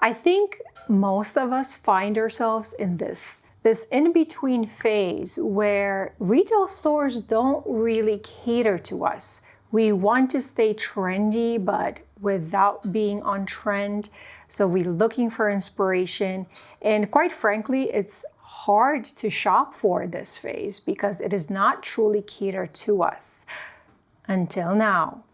I think most of us find ourselves in this in-between phase where retail stores don't really cater to us. We want to stay trendy, but without being on trend. So we're looking for inspiration. And quite frankly, it's hard to shop for this phase because it is not truly catered to us. Until now.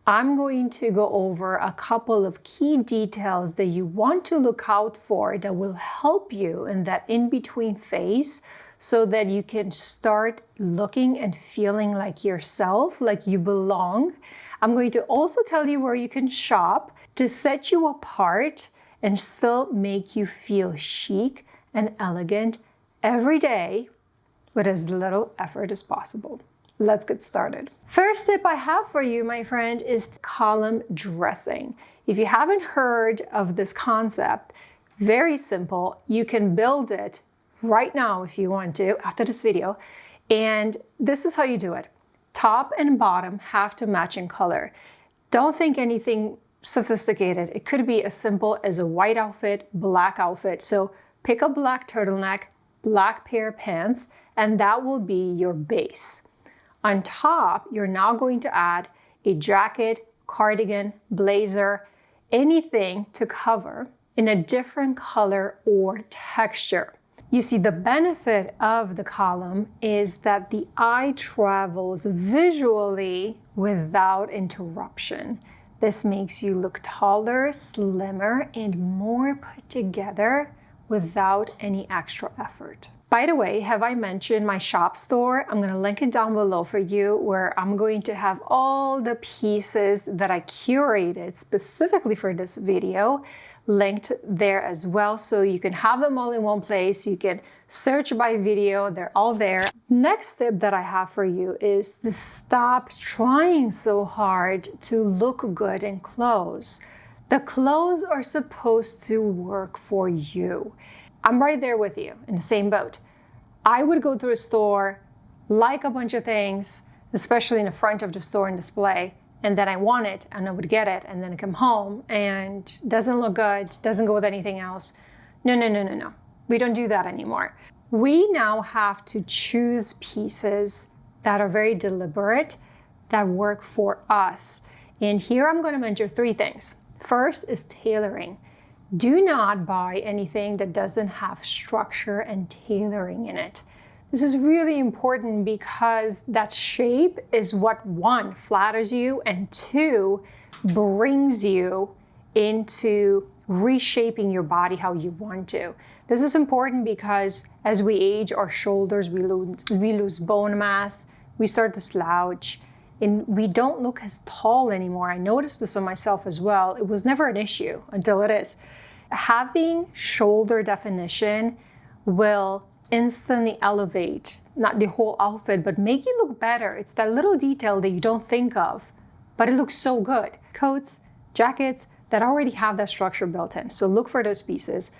I'm going to go over a couple of key details that you want to look out for that will help you in that in-between phase so that you can start looking and feeling like yourself, like you belong. I'm going to also tell you where you can shop to set you apart and still make you feel chic and elegant every day with as little effort as possible. Let's get started. First tip I have for you, my friend, is column dressing. If you haven't heard of this concept, very simple. You can build it right now if you want to, after this video. And this is how you do it. Top and bottom have to match in color. Don't think anything sophisticated. It could be as simple as a white outfit, black outfit. So pick a black turtleneck, black pair of pants, and that will be your base. On top, you're now going to add a jacket, cardigan, blazer, anything to cover in a different color or texture. You see, the benefit of the column is that the eye travels visually without interruption. This makes you look taller, slimmer, and more put together without any extra effort. By the way, have I mentioned my shop store? I'm going to link it down below for you, where I'm going to have all the pieces that I curated specifically for this video linked there as well. So you can have them all in one place. You can search by video. They're all there. Next tip that I have for you is to stop trying so hard to look good in clothes. The clothes are supposed to work for you. I'm right there with you in the same boat. I would go through a store, like a bunch of things, especially in the front of the store and display, and then I want it and I would get it and then come home and doesn't look good, doesn't go with anything else. No. We don't do that anymore. We now have to choose pieces that are very deliberate, that work for us. And here I'm going to mention 3 things. First is tailoring. Do not buy anything that doesn't have structure and tailoring in it. This is really important because that shape is what, 1, flatters you, and 2, brings you into reshaping your body how you want to. This is important because as we age, our shoulders, we lose bone mass, we start to slouch, and we don't look as tall anymore. I noticed this on myself as well. It was never an issue until it is. Having shoulder definition will instantly elevate, not the whole outfit, but make you look better. It's that little detail that you don't think of, but it looks so good. Coats, jackets that already have that structure built in. So look for those pieces.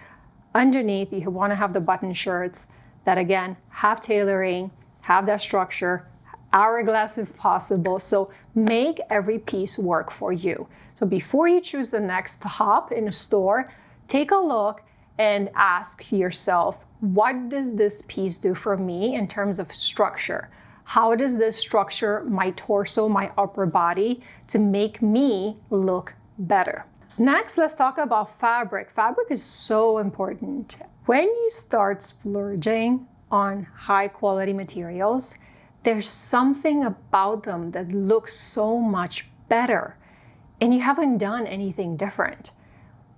Underneath, you want to have the button shirts that, again, have tailoring, have that structure, hourglass if possible. So make every piece work for you. So before you choose the next top in a store, take a look and ask yourself, what does this piece do for me in terms of structure? How does this structure my torso, my upper body to make me look better? Next, let's talk about fabric. Fabric is so important. When you start splurging on high quality materials, there's something about them that looks so much better, and you haven't done anything different.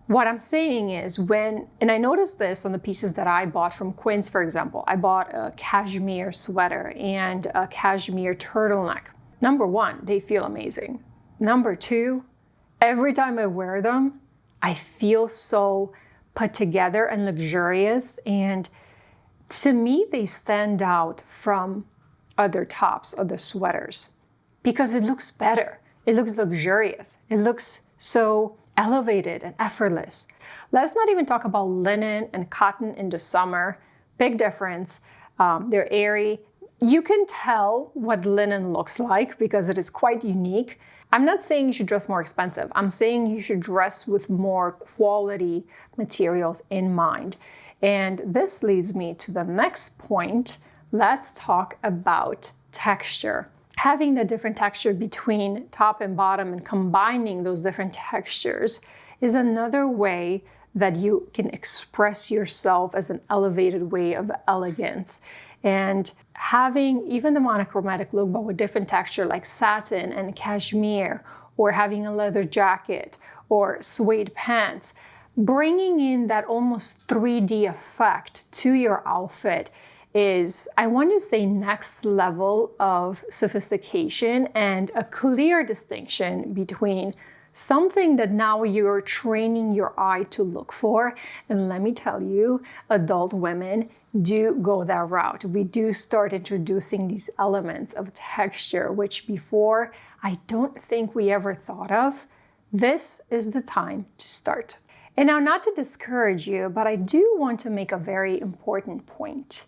What I'm saying is and I noticed this on the pieces that I bought from Quince, for example. I bought a cashmere sweater and a cashmere turtleneck. Number 1, they feel amazing. Number 2, every time I wear them, I feel so put together and luxurious. And to me, they stand out from other tops, other sweaters, because it looks better. It looks luxurious. It looks so elevated and effortless. Let's not even talk about linen and cotton in the summer. Big difference. They're airy. You can tell what linen looks like because it is quite unique. I'm not saying you should dress more expensive. I'm saying you should dress with more quality materials in mind. And this leads me to the next point. Let's talk about texture. Having the different texture between top and bottom and combining those different textures is another way that you can express yourself as an elevated way of elegance. And having even the monochromatic look, but with different texture like satin and cashmere, or having a leather jacket or suede pants, bringing in that almost 3D effect to your outfit is, I want to say, next level of sophistication and a clear distinction between something that now you're training your eye to look for. And let me tell you, adult women do go that route. We do start introducing these elements of texture, which before I don't think we ever thought of. This is the time to start. And now, not to discourage you, but I do want to make a very important point.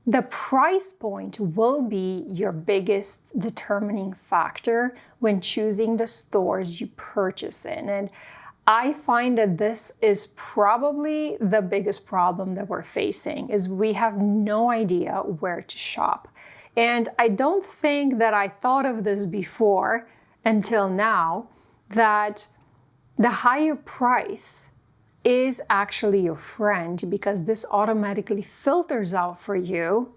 The price point will be your biggest determining factor when choosing the stores you purchase in. And I find that this is probably the biggest problem that we're facing, is we have no idea where to shop. And I don't think that I thought of this before until now, that the higher price is actually your friend, because this automatically filters out for you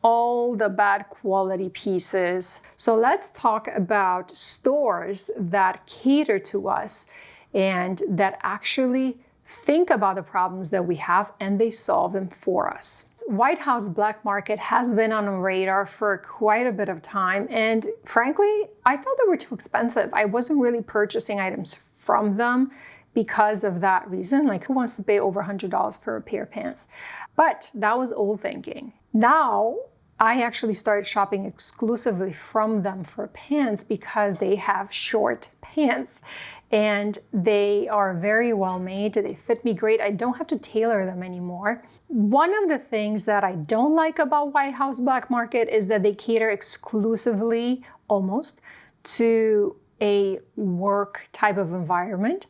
all the bad quality pieces. So let's talk about stores that cater to us and that actually think about the problems that we have and they solve them for us. White House Black Market has been on the radar for quite a bit of time, and frankly, I thought they were too expensive. I wasn't really purchasing items from them because of that reason. Like, who wants to pay over $100 for a pair of pants? But that was old thinking. Now, I actually started shopping exclusively from them for pants because they have short pants and they are very well made. They fit me great. I don't have to tailor them anymore. One of the things that I don't like about White House Black Market is that they cater exclusively, almost, to a work type of environment.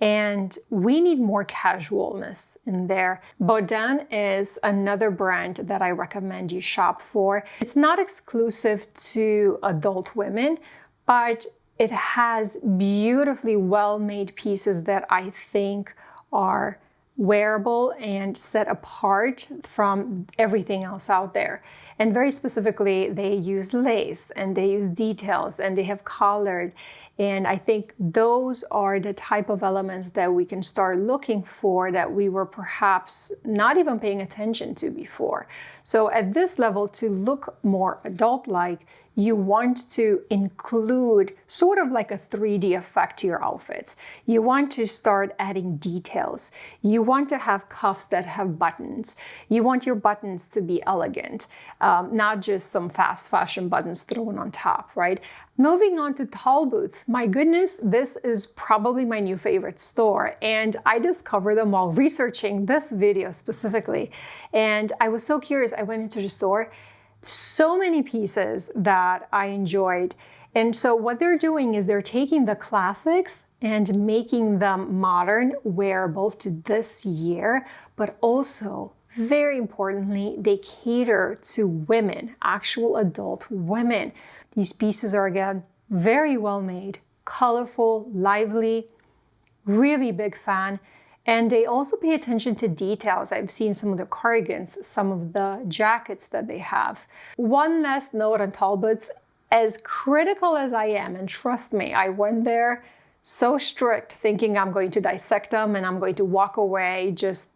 And we need more casualness in there. Baudin is another brand that I recommend you shop for. It's not exclusive to adult women, but it has beautifully well-made pieces that I think are wearable and set apart from everything else out there. And very specifically, they use lace and they use details and they have collared. And I think those are the type of elements that we can start looking for that we were perhaps not even paying attention to before. So at this level, to look more adult-like, you want to include sort of like a 3D effect to your outfits. You want to start adding details. You want to have cuffs that have buttons. You want your buttons to be elegant, not just some fast fashion buttons thrown on top, right? Moving on to tall boots. My goodness, this is probably my new favorite store. And I discovered them while researching this video specifically. And I was so curious. I went into the store. So many pieces that I enjoyed. And so what they're doing is they're taking the classics and making them modern, wearable to this year, but also, very importantly, they cater to women, actual adult women. These pieces are, again, very well made, colorful, lively, really big fan. And they also pay attention to details. I've seen some of the cardigans, some of the jackets that they have. One last note on tall boots, as critical as I am, and trust me, I went there so strict, thinking I'm going to dissect them and I'm going to walk away just,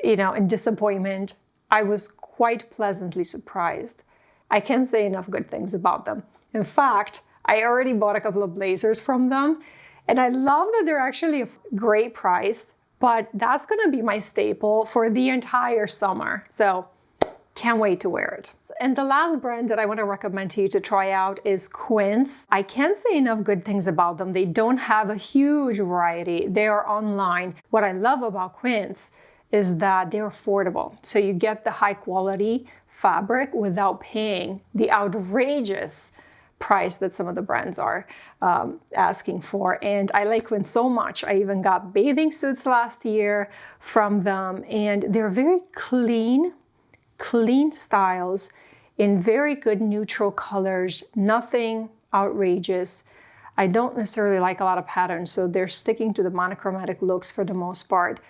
in disappointment. I was quite pleasantly surprised. I can't say enough good things about them. In fact, I already bought a couple of blazers from them, and I love that they're actually a great price. But that's gonna be my staple for the entire summer. So can't wait to wear it. And the last brand that I want to recommend to you to try out is Quince. I can't say enough good things about them. They don't have a huge variety. They are online. What I love about Quince is that they're affordable. So you get the high quality fabric without paying the outrageous price that some of the brands are asking for. And I like Quinn so much. I even got bathing suits last year from them, and they're very clean styles in very good neutral colors, nothing outrageous. I don't necessarily like a lot of patterns, so they're sticking to the monochromatic looks for the most part.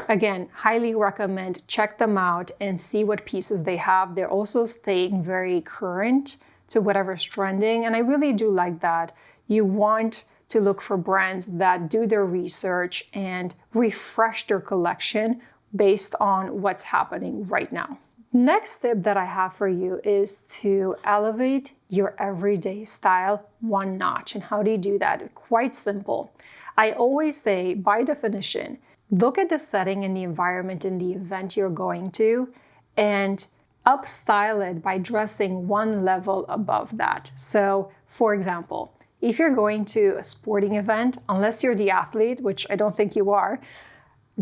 Again, highly recommend, check them out and see what pieces they have. They're also staying very current to whatever's trending, and I really do like that. You want to look for brands that do their research and refresh their collection based on what's happening right now. Next tip that I have for you is to elevate your everyday style one notch. And how do you do that? Quite simple. I always say, by definition, look at the setting and the environment in the event you're going to and upstyle it by dressing one level above that. So, for example, if you're going to a sporting event, unless you're the athlete, which I don't think you are,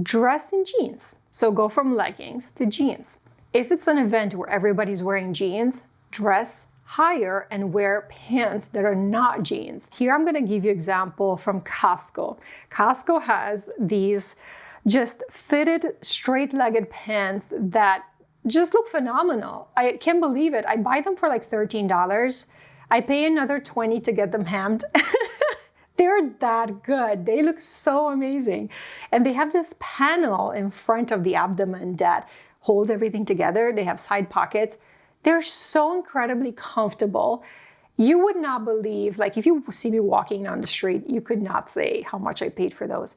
dress in jeans. So go from leggings to jeans. If it's an event where everybody's wearing jeans, dress higher and wear pants that are not jeans. Here I'm going to give you an example from Costco. Costco has these just fitted straight-legged pants that just look phenomenal. I can't believe it. I buy them for like $13. I pay another $20 to get them hemmed. They're that good. They look so amazing. And they have this panel in front of the abdomen that holds everything together. They have side pockets. They're so incredibly comfortable. You would not believe, like if you see me walking down the street, you could not say how much I paid for those.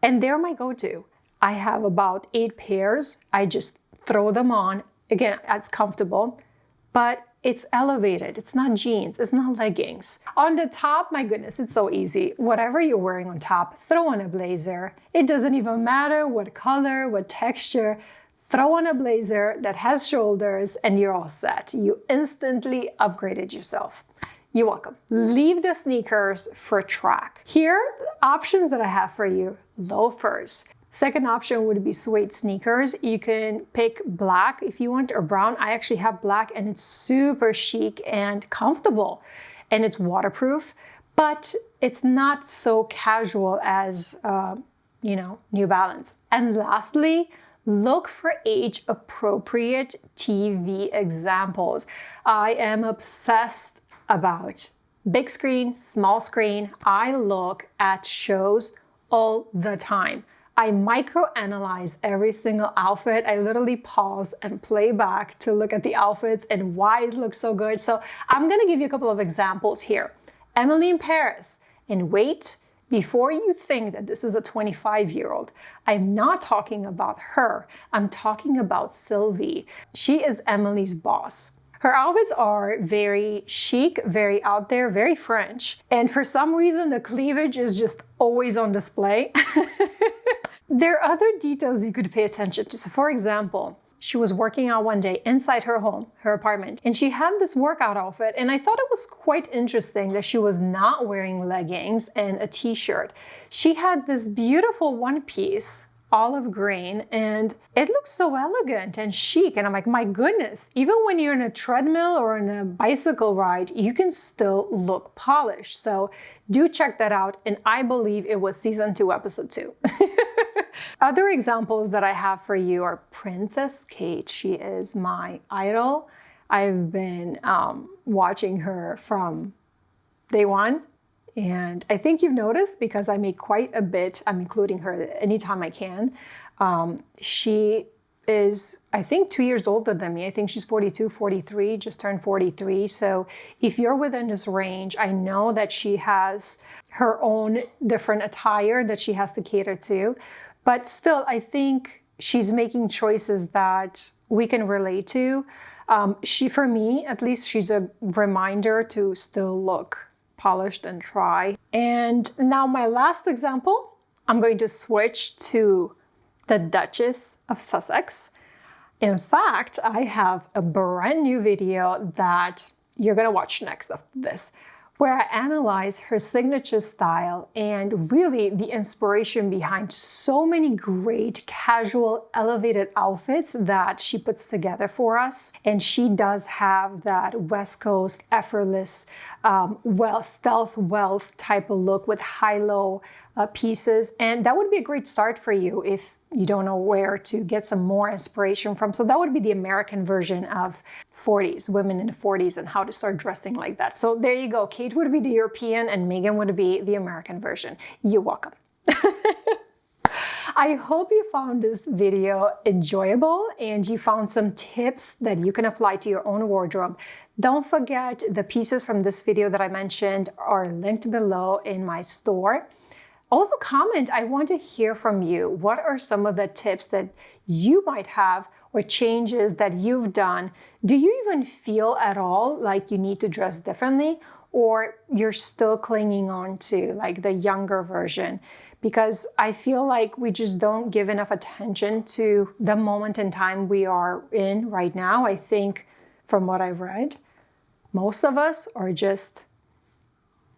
And they're my go-to. I have about 8 pairs. I just throw them on. Again, it's comfortable, but it's elevated. It's not jeans. It's not leggings. On the top, my goodness, it's so easy. Whatever you're wearing on top, throw on a blazer. It doesn't even matter what color, what texture. Throw on a blazer that has shoulders and you're all set. You instantly upgraded yourself. You're welcome. Leave the sneakers for track. Here, options that I have for you: loafers. Second option would be suede sneakers. You can pick black if you want, or brown. I actually have black and it's super chic and comfortable, and it's waterproof, but it's not so casual as, New Balance. And lastly, look for age-appropriate TV examples. I am obsessed about big screen, small screen. I look at shows all the time. I microanalyze every single outfit. I literally pause and play back to look at the outfits and why it looks so good. So I'm gonna give you a couple of examples here. Emily in Paris. And wait, before you think that this is a 25-year-old, I'm not talking about her. I'm talking about Sylvie. She is Emily's boss. Her outfits are very chic, very out there, very French. And for some reason, the cleavage is just always on display. There are other details you could pay attention to. So for example, she was working out one day inside her home, her apartment, and she had this workout outfit. And I thought it was quite interesting that she was not wearing leggings and a t-shirt. She had this beautiful one piece, olive green, and it looks so elegant and chic. And I'm like, my goodness, even when you're in a treadmill or in a bicycle ride, you can still look polished. So do check that out. And I believe it was season 2, episode 2. Other examples that I have for you are Princess Kate. She is my idol. I've been watching her from day one. And I think you've noticed, because I make quite a bit, I'm including her anytime I can. She is, I think, 2 years older than me. I think she's 42, 43, just turned 43. So if you're within this range, I know that she has her own different attire that she has to cater to. But still, I think she's making choices that we can relate to. For me, at least, she's a reminder to still look polished and try. And now my last example, I'm going to switch to the Duchess of Sussex. In fact, I have a brand new video that you're gonna watch next after this, where I analyze her signature style and really the inspiration behind so many great casual elevated outfits that she puts together for us. And she does have that West Coast effortless, stealth wealth type of look with high-low pieces. And that would be a great start for you if you don't know where to get some more inspiration from. So that would be the American version of 40s, women in the 40s, and how to start dressing like that. So there you go. Kate would be the European and Megan would be the American version. You're welcome. I hope you found this video enjoyable and you found some tips that you can apply to your own wardrobe. Don't forget, the pieces from this video that I mentioned are linked below in my store. Also comment, I want to hear from you. What are some of the tips that you might have or changes that you've done? Do you even feel at all like you need to dress differently, or you're still clinging on to like the younger version? Because I feel like we just don't give enough attention to the moment in time we are in right now. I think from what I've read, most of us are just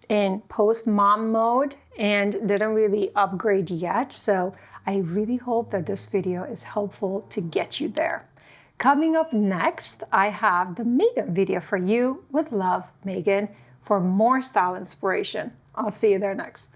in post-mom mode and didn't really upgrade yet. So I really hope that this video is helpful to get you there. Coming up next, I have the Megan video for you. With love, Megan, for more style inspiration. I'll see you there next.